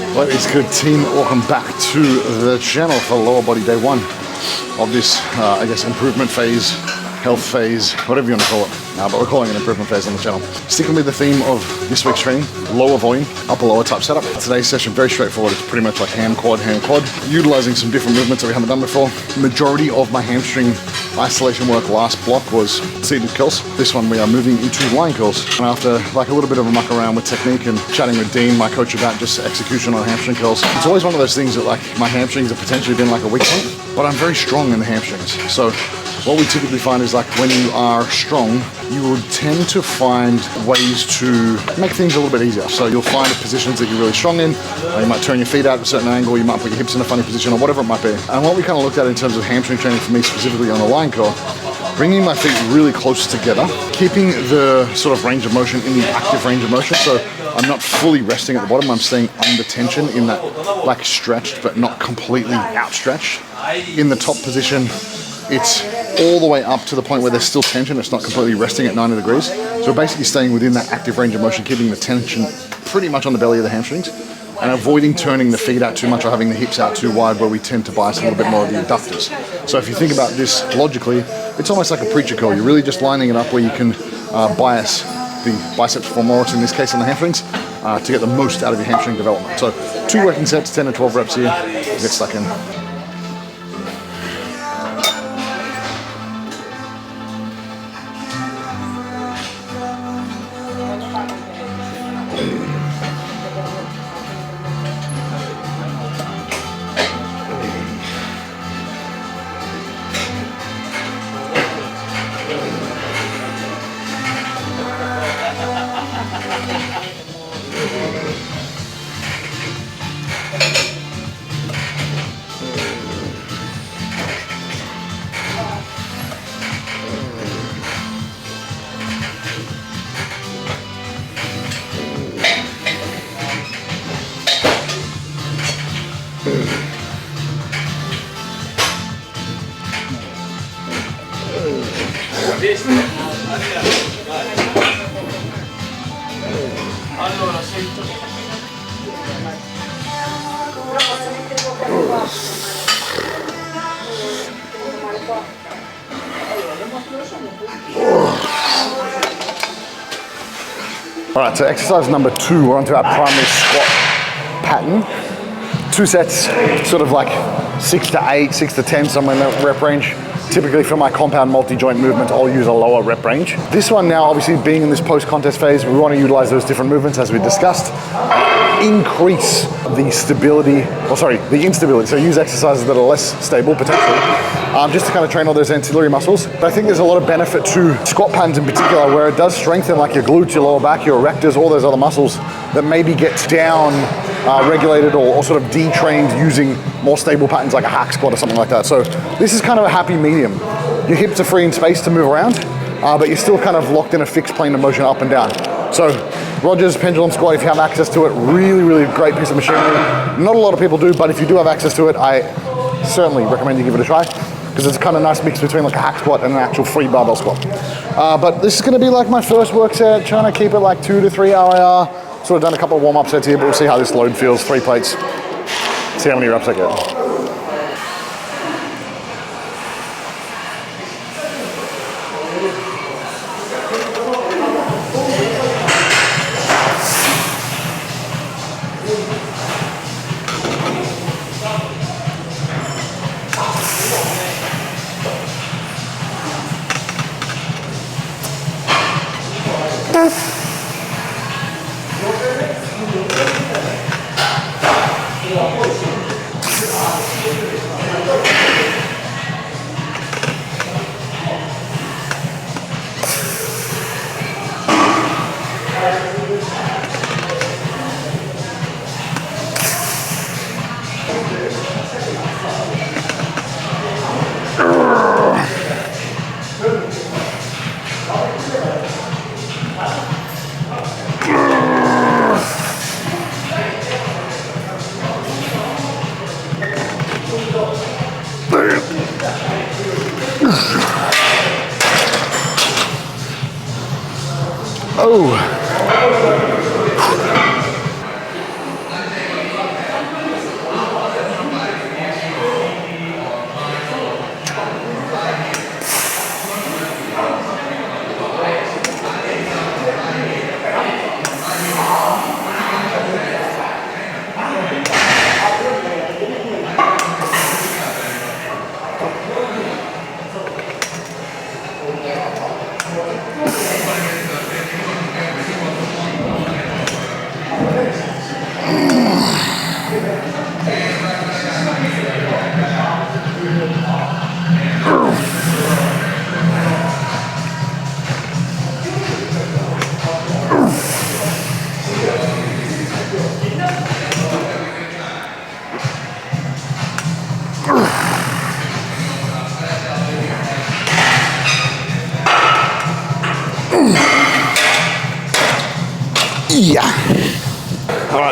What is good, team? Welcome back to the channel for lower body day one of this, I guess, improvement phase, health phase, whatever you want to call it. But we're calling it an improvement phase on the channel. Sticking with the theme of this week's training, lower volume, upper lower type setup. Today's session, very straightforward. It's pretty much like ham quad, utilizing some different movements that we haven't done before. Majority of my hamstring isolation work last block was seated curls. This one we are moving into lying curls. And after like a little bit of a muck around with technique and chatting with Dean, my coach, about just execution on hamstring curls, it's always one of those things that like my hamstrings have potentially been like a weak point, but I'm very strong in the hamstrings. So what we typically find is like when you are strong, you will tend to find ways to make things a little bit easier. So you'll find positions that you're really strong in. You might turn your feet out at a certain angle, you might put your hips in a funny position or whatever it might be. And what we kind of looked at in terms of hamstring training for me specifically on the lying curl, bringing my feet really close together, keeping the sort of range of motion in the active range of motion. So I'm not fully resting at the bottom, I'm staying under tension in that like stretched but not completely outstretched. In the top position, it's all the way up to the point where there's still tension. It's not completely resting at 90 degrees. So we're basically staying within that active range of motion, keeping the tension pretty much on the belly of the hamstrings and avoiding turning the feet out too much or having the hips out too wide where we tend to bias a little bit more of the adductors. So if you think about this logically, it's almost like a preacher curl. You're really just lining it up where you can bias the biceps femoris, in this case on the hamstrings, to get the most out of your hamstring development. So 2 working sets, 10 to 12 reps here, get stuck in. All right, so exercise number 2, we're onto our primary squat pattern. 2 sets, sort of like 6 to 8, 6 to 10, somewhere in that rep range. Typically for my compound multi-joint movement, I'll use a lower rep range. This one now, obviously being in this post-contest phase, we want to utilize those different movements as we discussed. Increase the stability, the instability. So use exercises that are less stable potentially, just to kind of train all those ancillary muscles. But I think there's a lot of benefit to squat patterns in particular where it does strengthen like your glutes, your lower back, your erectors, all those other muscles that maybe get down regulated or sort of detrained using more stable patterns like a hack squat or something like that. So this is kind of a happy medium. Your hips are free in space to move around, but you're still kind of locked in a fixed plane of motion up and down. So Roger's pendulum squat, if you have access to it, really, really great piece of machinery. Not a lot of people do, but if you do have access to it, I certainly recommend you give it a try because it's kind of nice mix between like a hack squat and an actual free barbell squat. But this is going to be like my first work set, trying to keep it like 2 to 3 RIR. Sort of done a couple of warm-up sets here, but we'll see how this load feels. 3 plates, see how many reps I get. Oh.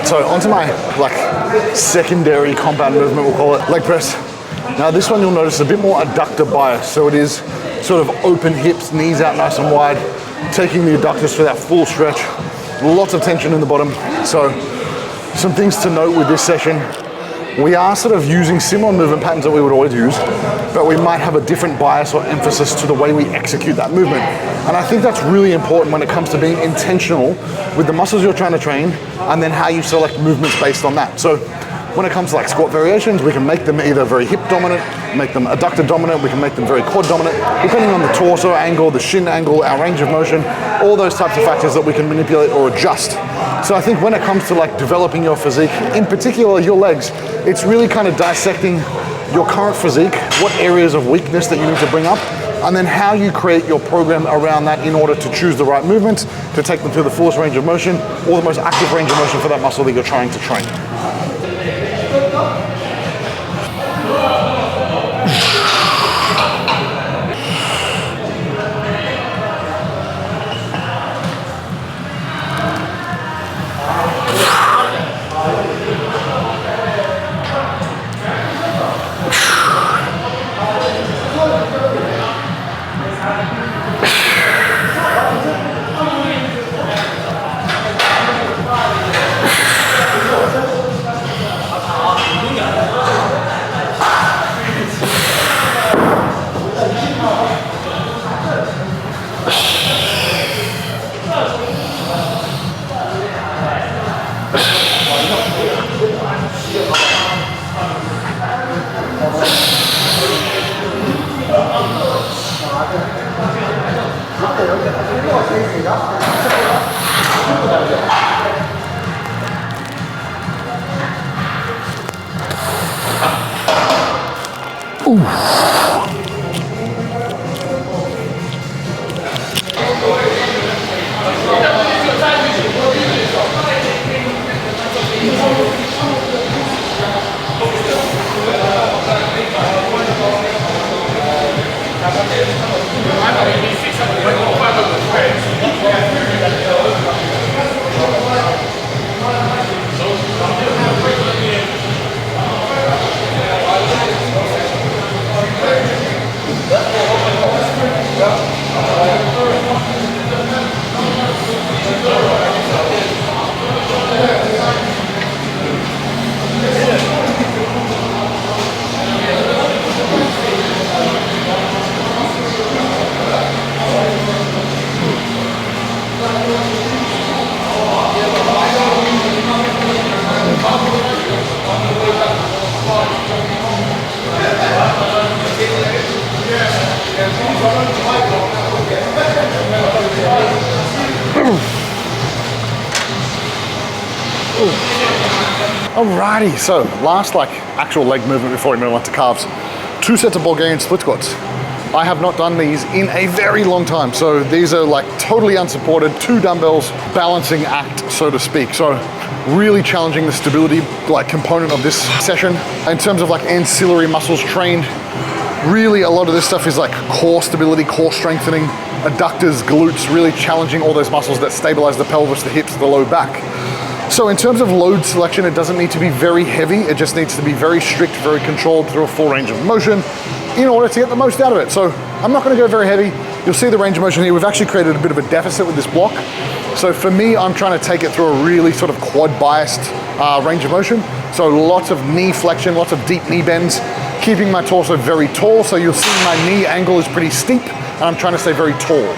So onto my like secondary compound movement, we'll call it leg press. Now this one you'll notice a bit more adductor bias. So it is sort of open hips, knees out nice and wide, taking the adductors for that full stretch. Lots of tension in the bottom. So some things to note with this session. We are sort of using similar movement patterns that we would always use, but we might have a different bias or emphasis to the way we execute that movement. And I think that's really important when it comes to being intentional with the muscles you're trying to train and then how you select movements based on that. So when it comes to like squat variations, we can make them either very hip dominant, make them adductor dominant, we can make them very quad dominant, depending on the torso angle, the shin angle, our range of motion, all those types of factors that we can manipulate or adjust. So I think when it comes to like developing your physique, in particular your legs, it's really kind of dissecting your current physique, what areas of weakness that you need to bring up, and then how you create your program around that in order to choose the right movements to take them to the fullest range of motion or the most active range of motion for that muscle that you're trying to train. Alrighty, so last like actual leg movement before we move on to calves. 2 sets of Bulgarian split squats. I have not done these in a very long time. So these are like totally unsupported, 2 dumbbells, balancing act, so to speak. So really challenging the stability like component of this session. In terms of like ancillary muscles trained, really a lot of this stuff is like core stability, core strengthening, adductors, glutes, really challenging all those muscles that stabilize the pelvis, the hips, the low back. So in terms of load selection, it doesn't need to be very heavy. It just needs to be very strict, very controlled through a full range of motion in order to get the most out of it. So I'm not gonna go very heavy. You'll see the range of motion here. We've actually created a bit of a deficit with this block. So for me, I'm trying to take it through a really sort of quad biased range of motion. So lots of knee flexion, lots of deep knee bends, keeping my torso very tall. So you'll see my knee angle is pretty steep and I'm trying to stay very tall.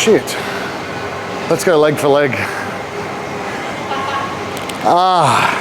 shit. Let's go leg for leg. Ah.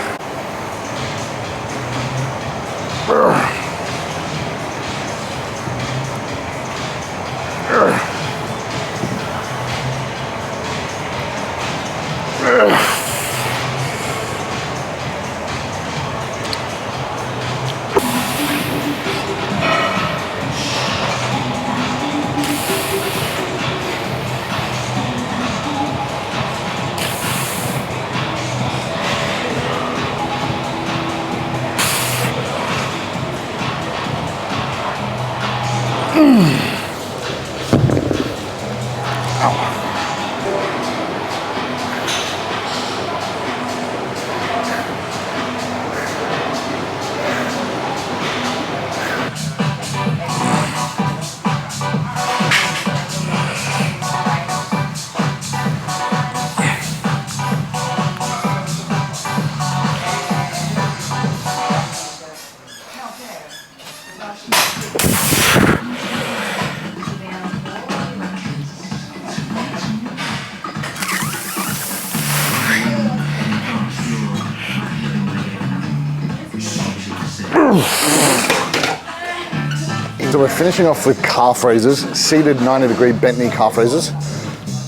So we're finishing off with calf raises, seated 90-degree bent knee calf raises.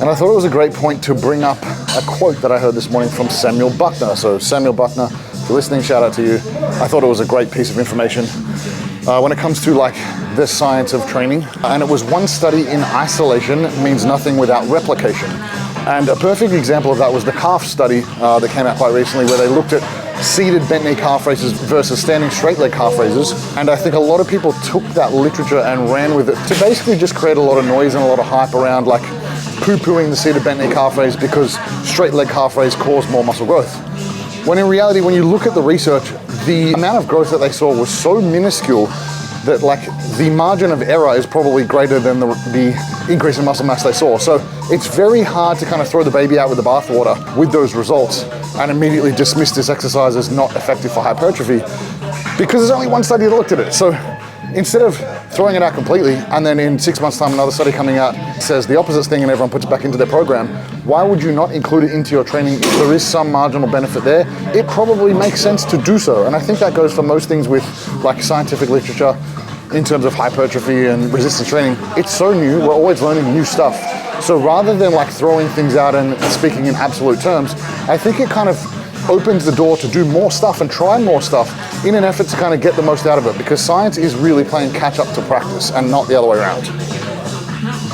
And I thought it was a great point to bring up a quote that I heard this morning from Samuel Buckner. So Samuel Buckner, if you're listening, shout out to you. I thought it was a great piece of information when it comes to like the science of training. And it was one study in isolation means nothing without replication. And a perfect example of that was the calf study that came out quite recently, where they looked at seated bent knee calf raises versus standing straight leg calf raises. And I think a lot of people took that literature and ran with it to basically just create a lot of noise and a lot of hype around like poo-pooing the seated bent knee calf raise because straight leg calf raise caused more muscle growth. When in reality, when you look at the research, the amount of growth that they saw was so minuscule that like the margin of error is probably greater than the increase in muscle mass they saw. So it's very hard to kind of throw the baby out with the bathwater with those results and immediately dismiss this exercise as not effective for hypertrophy because there's only one study that looked at it. So instead of throwing it out completely and then in 6 months' time another study coming out says the opposite thing and everyone puts it back into their program, why would you not include it into your training if there is some marginal benefit there? It probably makes sense to do so. And I think that goes for most things with like scientific literature in terms of hypertrophy and resistance training. It's so new, we're always learning new stuff. So rather than like throwing things out and speaking in absolute terms, I think it kind of opens the door to do more stuff and try more stuff in an effort to kind of get the most out of it, because science is really playing catch up to practice and not the other way around.